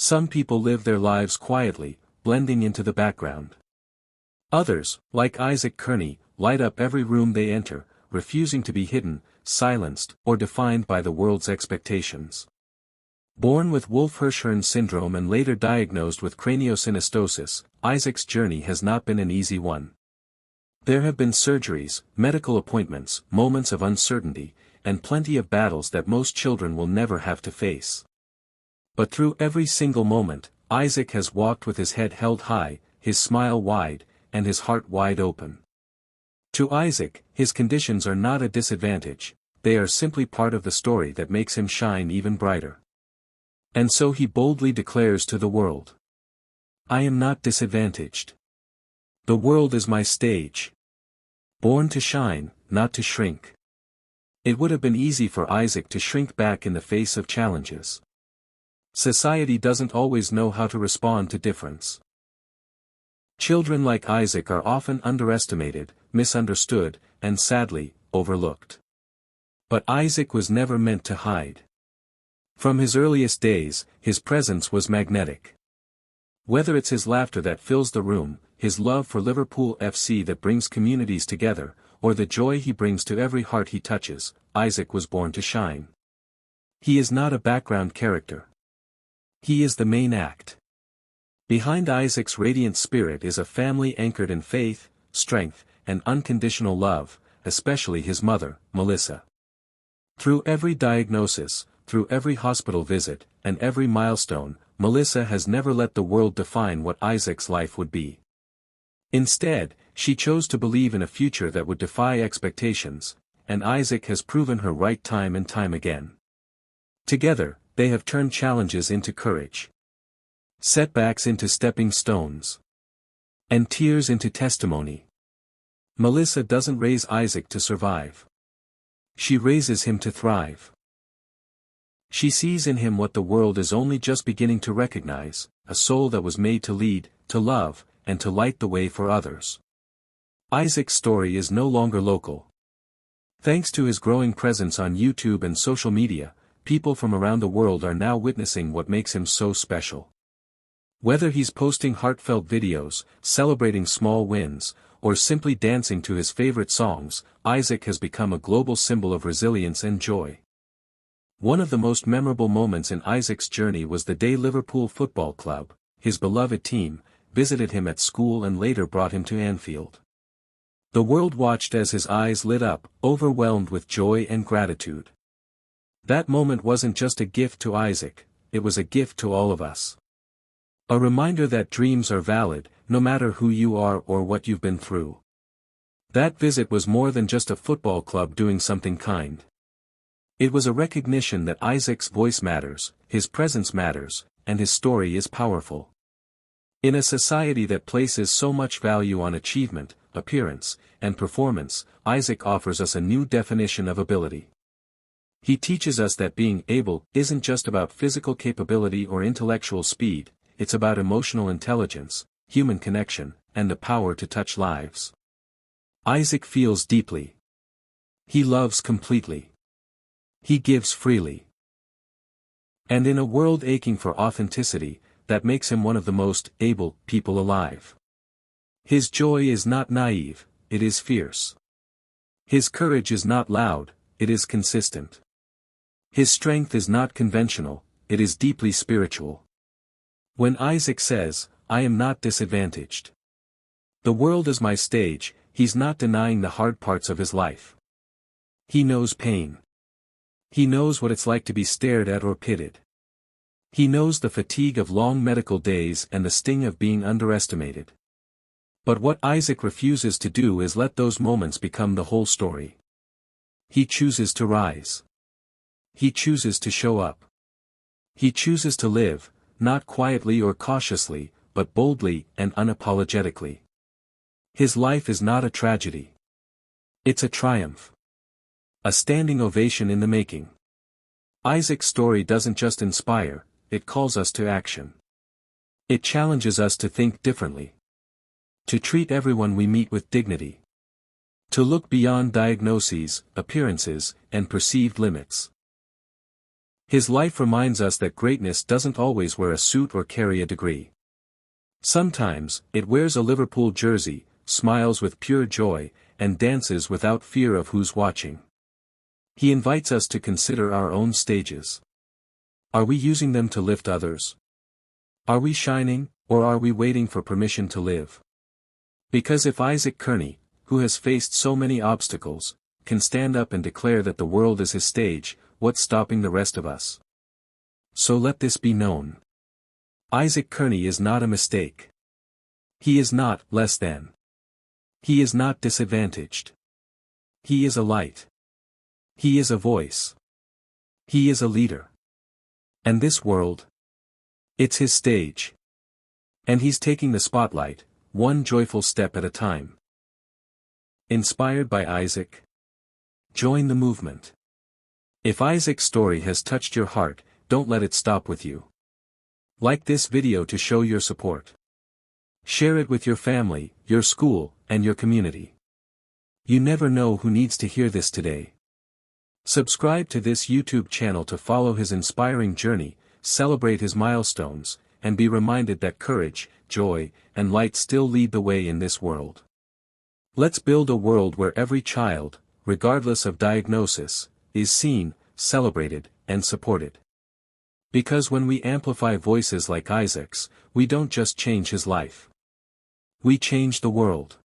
Some people live their lives quietly, blending into the background. Others, like Isaac Kearney, light up every room they enter, refusing to be hidden, silenced, or defined by the world's expectations. Born with Wolff-Hirschhorn syndrome and later diagnosed with craniosynostosis, Isaac's journey has not been an easy one. There have been surgeries, medical appointments, moments of uncertainty, and plenty of battles that most children will never have to face. But through every single moment, Isaac has walked with his head held high, his smile wide, and his heart wide open. To Isaac, his conditions are not a disadvantage, they are simply part of the story that makes him shine even brighter. And so he boldly declares to the world, "I am not disadvantaged. The world is my stage. Born to shine, not to shrink." It would have been easy for Isaac to shrink back in the face of challenges. Society doesn't always know how to respond to difference. Children like Isaac are often underestimated, misunderstood, and sadly, overlooked. But Isaac was never meant to hide. From his earliest days, his presence was magnetic. Whether it's his laughter that fills the room, his love for Liverpool FC that brings communities together, or the joy he brings to every heart he touches, Isaac was born to shine. He is not a background character. He is the main act. Behind Isaac's radiant spirit is a family anchored in faith, strength, and unconditional love, especially his mother, Melissa. Through every diagnosis, through every hospital visit, and every milestone, Melissa has never let the world define what Isaac's life would be. Instead, she chose to believe in a future that would defy expectations, and Isaac has proven her right time and time again. Together, they have turned challenges into courage, setbacks into stepping stones, and tears into testimony. Melissa doesn't raise Isaac to survive. She raises him to thrive. She sees in him what the world is only just beginning to recognize, a soul that was made to lead, to love, and to light the way for others. Isaac's story is no longer local. Thanks to his growing presence on YouTube and social media, people from around the world are now witnessing what makes him so special. Whether he's posting heartfelt videos, celebrating small wins, or simply dancing to his favorite songs, Isaac has become a global symbol of resilience and joy. One of the most memorable moments in Isaac's journey was the day Liverpool Football Club, his beloved team, visited him at school and later brought him to Anfield. The world watched as his eyes lit up, overwhelmed with joy and gratitude. That moment wasn't just a gift to Isaac, it was a gift to all of us. A reminder that dreams are valid, no matter who you are or what you've been through. That visit was more than just a football club doing something kind. It was a recognition that Isaac's voice matters, his presence matters, and his story is powerful. In a society that places so much value on achievement, appearance, and performance, Isaac offers us a new definition of ability. He teaches us that being able isn't just about physical capability or intellectual speed, it's about emotional intelligence, human connection, and the power to touch lives. Isaac feels deeply. He loves completely. He gives freely. And in a world aching for authenticity, that makes him one of the most able people alive. His joy is not naive, it is fierce. His courage is not loud, it is consistent. His strength is not conventional, it is deeply spiritual. When Isaac says, "I am not disadvantaged. The world is my stage," he's not denying the hard parts of his life. He knows pain. He knows what it's like to be stared at or pitted. He knows the fatigue of long medical days and the sting of being underestimated. But what Isaac refuses to do is let those moments become the whole story. He chooses to rise. He chooses to show up. He chooses to live, not quietly or cautiously, but boldly and unapologetically. His life is not a tragedy. It's a triumph. A standing ovation in the making. Isaac's story doesn't just inspire, it calls us to action. It challenges us to think differently. To treat everyone we meet with dignity. To look beyond diagnoses, appearances, and perceived limits. His life reminds us that greatness doesn't always wear a suit or carry a degree. Sometimes, it wears a Liverpool jersey, smiles with pure joy, and dances without fear of who's watching. He invites us to consider our own stages. Are we using them to lift others? Are we shining, or are we waiting for permission to live? Because if Isaac Kearney, who has faced so many obstacles, can stand up and declare that the world is his stage, what's stopping the rest of us? So let this be known. Isaac Kearney is not a mistake. He is not less than. He is not disadvantaged. He is a light. He is a voice. He is a leader. And this world? It's his stage. And he's taking the spotlight, one joyful step at a time. Inspired by Isaac? Join the movement. If Isaac's story has touched your heart, don't let it stop with you. Like this video to show your support. Share it with your family, your school, and your community. You never know who needs to hear this today. Subscribe to this YouTube channel to follow his inspiring journey, celebrate his milestones, and be reminded that courage, joy, and light still lead the way in this world. Let's build a world where every child, regardless of diagnosis, is seen, celebrated, and supported. Because when we amplify voices like Isaac's, we don't just change his life. We change the world.